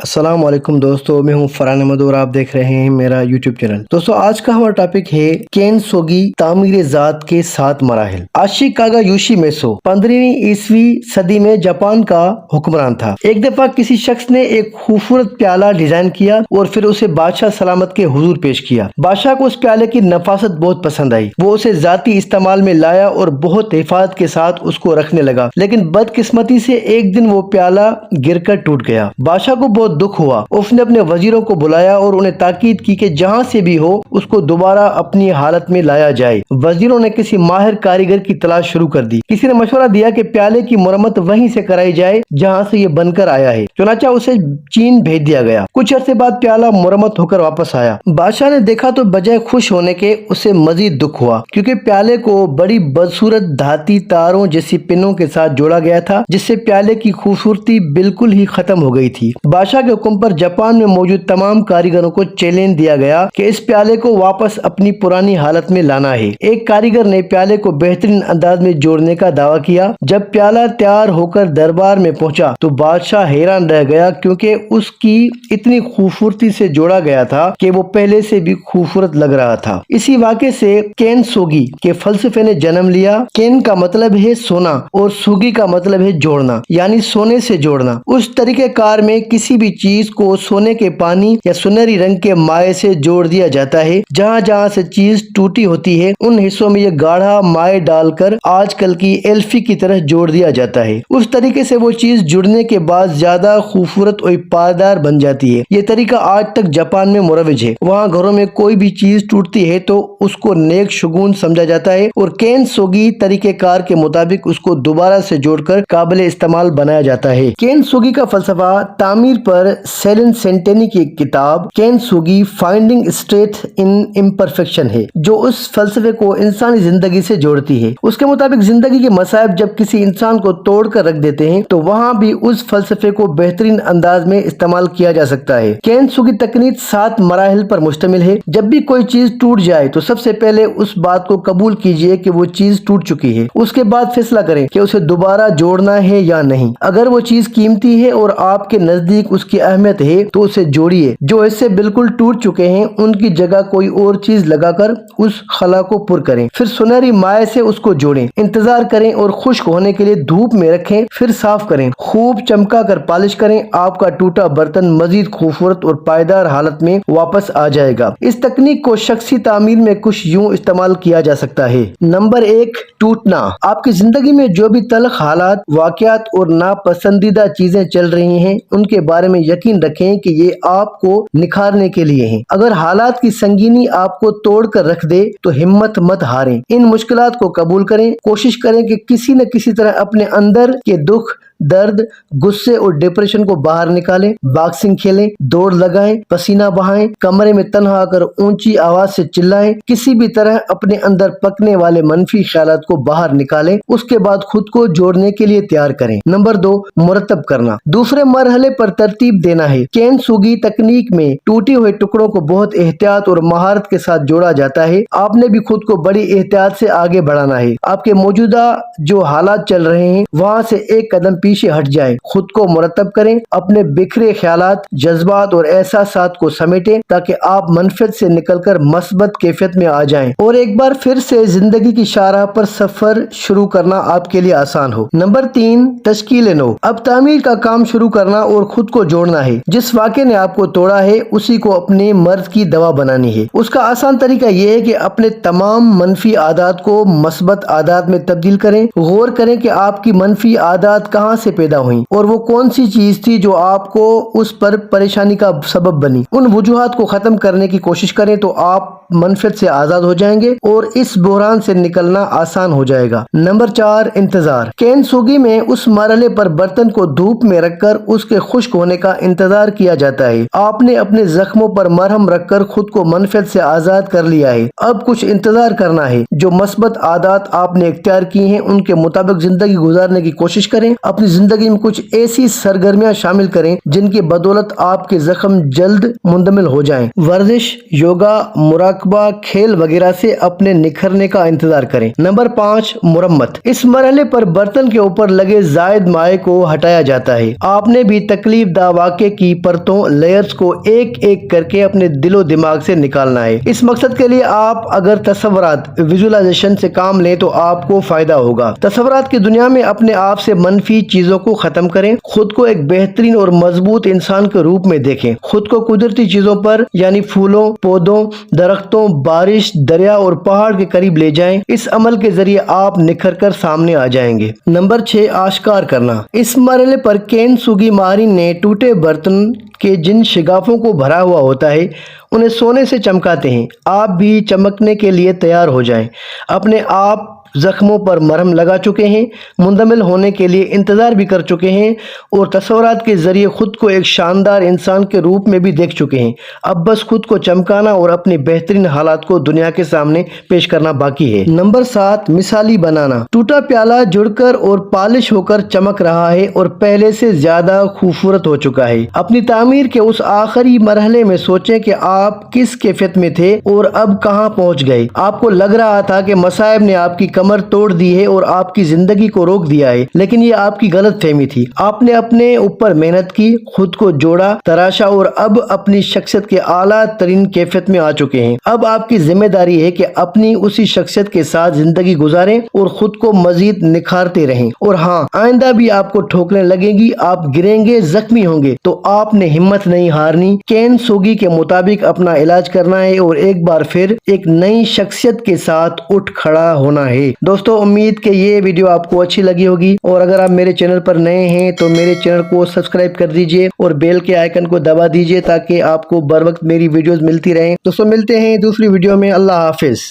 अस्सलाम वालेकुम दोस्तों, मैं हूं फरहान अहमद और आप देख रहे हैं मेरा यूट्यूब चैनल। दोस्तों आज का हमारा टॉपिक है केनसोगी तामीर ज़ात के 7 मराहिल। आशिकागा योशिमित्सु 15वीं ईस्वी सदी में जापान का हुक्मरान था। एक दफा किसी शख्स ने एक खूबसूरत प्याला डिजाइन किया और फिर उसे बादशाह सलामत के हुजूर पेश किया। बादशाह को उस प्याले की नफासत बहुत पसंद आई। वो उसे जाती इस्तेमाल में लाया और बहुत हिफाजत के साथ उसको रखने लगा, लेकिन बदकिस्मती से एक दिन वो प्याला गिरकर टूट गया। बादशाह को बहुत दुख हुआ। उसने अपने वजीरों को बुलाया और उन्हें ताकीद की कि जहां से भी हो उसको दोबारा अपनी हालत में लाया जाए। वजीरों ने किसी माहिर कारीगर की तलाश शुरू कर दी। किसी ने मशवरा दिया कि प्याले की मुरम्मत वहीं से कराई जाए जहां से ये बनकर आया है। चुनाचा उसे चीन भेज दिया गया। कुछ अरसे बाद प्याला मुरम्मत होकर वापस आया। बादशाह ने देखा तो बजाय खुश होने के उसे मजीद दुख हुआ, क्योंकि प्याले को बड़ी बदसूरत धाती तारों जैसी पिनों के साथ जोड़ा गया था, जिससे प्याले की खूबसूरती बिल्कुल ही खत्म हो गई थी। बादशाह के हुक्म पर जापान में मौजूद तमाम कारीगरों को चैलेंज दिया गया कि इस प्याले को वापस अपनी पुरानी हालत में लाना है। एक कारीगर ने प्याले को बेहतरीन अंदाज में जोड़ने का दावा किया। जब प्याला तैयार होकर दरबार में पहुंचा तो बादशाह हैरान रह गया, क्योंकि उसकी इतनी खूबसूरती से जोड़ा गया था कि वो पहले से भी खूबसूरत लग रहा था। इसी वाक़े से केनसोगी के फलसफे ने जन्म लिया। केन का मतलब है सोना और सुगी का मतलब है जोड़ना, यानी सोने से जोड़ना। उस तरीके कार में किसी भी चीज को सोने के पानी या सुनहरी रंग के माए से जोड़ दिया जाता है। जहां जहां से चीज टूटी होती है उन हिस्सों में ये गाढ़ा माए डालकर आजकल की एल्फी की तरह जोड़ दिया जाता है। उस तरीके से वो चीज जुड़ने के बाद ज्यादा खूबसूरत और पायदार बन जाती है। ये तरीका आज तक जापान में मुरव्वज है। वहाँ घरों में कोई भी चीज टूटती है तो उसको नेक शुगुन समझा जाता है और केनसोगी तरीके कार के मुताबिक उसको दोबारा से जोड़कर काबिल इस्तेमाल बनाया जाता है। केनसोगी का फलसफा तामीर पर सेलन सेंटेनी की किताब केनसोगी फाइंडिंग स्ट्रेंथ इन इम्परफेक्शन है, जो उस फलसफे को इंसानी जिंदगी से जोड़ती है। उसके मुताबिक जिंदगी के मसाइब जब किसी इंसान को तोड़ कर रख देते हैं तो वहाँ भी उस फलसफे को बेहतरीन अंदाज में इस्तेमाल किया जा सकता है। केनसोगी तकनीक 7 मराहिल पर मुश्तमिल है। जब भी कोई चीज टूट जाए तो सबसे पहले उस बात को कबूल कीजिए कि वो चीज टूट चुकी है। उसके बाद फैसला करें कि उसे दोबारा जोड़ना है या नहीं। अगर वो चीज कीमती है और आपके नजदीक उसकी अहमियत है तो उसे जोड़िए। जो हिस्से बिल्कुल टूट चुके हैं उनकी जगह कोई और चीज लगाकर उस खला को पुर करें। फिर सुनहरी माए से उसको जोड़ें। इंतजार करें और खुश्क होने के लिए धूप में रखें। फिर साफ करें, खूब चमका कर पॉलिश करें। आपका टूटा बर्तन मजीद खूबसूरत और पायदार हालत में वापस आ जाएगा। इस तकनीक को शख्सी तामीर में कुछ यूं इस्तेमाल किया जा सकता है। नंबर 1, टूटना। आपकी जिंदगी में जो भी तल्ख हालात, वाकयात और नापसंदीदा चीजें चल रही हैं उनके बारे में यकीन रखें कि ये आपको निखारने के लिए हैं। अगर हालात की संगीनी आपको तोड़ कर रख दे तो हिम्मत मत हारें। इन मुश्किलात को कबूल करें। कोशिश करें कि किसी न किसी तरह अपने अंदर के दुख, दर्द, गुस्से और डिप्रेशन को बाहर निकालें। बॉक्सिंग खेलें, दौड़ लगाएं, पसीना बहाएं, कमरे में तन्हा आकर ऊंची आवाज से चिल्लाएं। किसी भी तरह अपने अंदर पकने वाले मनफी ख्यालात को बाहर निकालें। उसके बाद खुद को जोड़ने के लिए तैयार करें। नंबर 2, मुरतब करना। दूसरे मरहले पर तरतीब देना है। केनसोगी तकनीक में टूटे हुए टुकड़ों को बहुत एहतियात और महारत के साथ जोड़ा जाता है। आपने भी खुद को बड़ी एहतियात से आगे बढ़ाना है। आपके मौजूदा जो हालात चल रहे हैं वहाँ से एक कदम पीछे हट जाएं। खुद को मुरतब करें। अपने बिखरे ख्यालात, जज्बात और एहसासात को समेटें ताकि आप मनफियत से निकलकर मस्बत कैफियत में आ जाएं और एक बार फिर से जिंदगी की शाहराह पर सफर शुरू करना आपके लिए आसान हो। नंबर 3, तश्कील नौ। अब तामीर का काम शुरू करना और खुद को जोड़ना है। जिस वाक़े ने आपको तोड़ा है उसी को अपने मर्ज की दवा बनानी है। उसका आसान तरीका यह है कि अपने तमाम मनफी आदात को मस्बत आदात में तब्दील करें। गौर करें कि आपकी मनफी आदात कहाँ से पैदा हुई और वो कौन सी चीज थी जो आपको उस पर परेशानी का सबब बनी। उन वजूहात को खत्म करने की कोशिश करें तो आप मनफियत से आजाद हो जाएंगे और इस बहरान से निकलना आसान हो जाएगा। नंबर 4, इंतजार। केनसोगी में उस मरहले पर बर्तन को धूप में रखकर उसके खुश्क होने का इंतजार किया जाता है। आपने अपने जख्मों पर मरहम रखकर खुद को मनफियत से आजाद कर लिया है। अब कुछ इंतजार करना है। जो मस्बत आदात आपने इख्तियार की हैं उनके मुताबिक जिंदगी गुजारने की कोशिश करें। अपनी जिंदगी में कुछ ऐसी सरगर्मियां शामिल करें जिनकी बदौलत आपके जख्म जल्द मुंदमिल हो जाएं। वर्जिश, योगा, मुराकबा मुराकबा, खेल वगैरह से अपने निखरने का इंतजार करें। नंबर 5, मुरम्मत। इस मरहले पर बर्तन के ऊपर लगे जायद माए को हटाया जाता है। आपने भी तकलीफ दा वाक़े की परतों, लेयर्स को एक एक करके अपने दिलो दिमाग से निकालना है। इस मकसद के लिए आप अगर तसव्वुरात, विजुअलाइजेशन से काम लें तो आपको फायदा होगा। तसव्वुरात की दुनिया में अपने आप से मनफी चीजों को खत्म करें। खुद को एक बेहतरीन और मजबूत इंसान के रूप में देखें। खुद को कुदरती चीजों पर यानी फूलों, पौधों, दरख्तों, बारिश, दरिया और पहाड़ के करीब ले जाएं। इस अमल के जरिए आप निखर कर सामने आ जाएंगे। नंबर 6, आश्कार करना। इस मरहले पर केन सुगी माहिरीन ने टूटे बर्तन के जिन शिगाफों को भरा हुआ होता है उन्हें सोने से चमकाते हैं। आप भी चमकने के लिए तैयार हो जाएं। अपने आप जख्मों पर मरहम लगा चुके हैं, मुंदमिल होने के लिए इंतजार भी कर चुके हैं और तस्वुरात के जरिए खुद को एक शानदार इंसान के रूप में भी देख चुके हैं। अब बस खुद को चमकाना और अपने बेहतरीन हालात को दुनिया के सामने पेश करना बाकी है। नंबर 7, मिसाली बनाना। टूटा प्याला जुड़कर और पॉलिश होकर चमक रहा है और पहले से ज्यादा खूबसूरत हो चुका है। अपनी तामीर के उस आखिरी मरहले में सोचें कि आप किस कैफियत में थे और अब कहां पहुंच गए। आपको लग रहा था कि मसाइब ने आपकी कमर तोड़ दी है और आपकी जिंदगी को रोक दिया है, लेकिन ये आपकी गलत फहमी थी। आपने अपने ऊपर मेहनत की, खुद को जोड़ा, तराशा और अब अपनी शख्सियत के आला तरीन कैफियत में आ चुके हैं। अब आपकी जिम्मेदारी है कि अपनी उसी शख्सियत के साथ जिंदगी गुजारें और खुद को मजीद निखारते रहें। और हाँ, आइंदा भी आपको ठोकरें लगेंगी, आप गिरेंगे, जख्मी होंगे, तो आपने हिम्मत नहीं हारनी। केन सोगी के मुताबिक अपना इलाज करना है और एक बार फिर एक नई शख्सियत के साथ उठ खड़ा होना है। दोस्तों, उम्मीद कि ये वीडियो आपको अच्छी लगी होगी और अगर आप मेरे चैनल पर नए हैं तो मेरे चैनल को सब्सक्राइब कर दीजिए और बेल के आइकन को दबा दीजिए ताकि आपको बर वक्त मेरी वीडियोस मिलती रहें। दोस्तों, मिलते हैं दूसरी वीडियो में। अल्लाह हाफिज।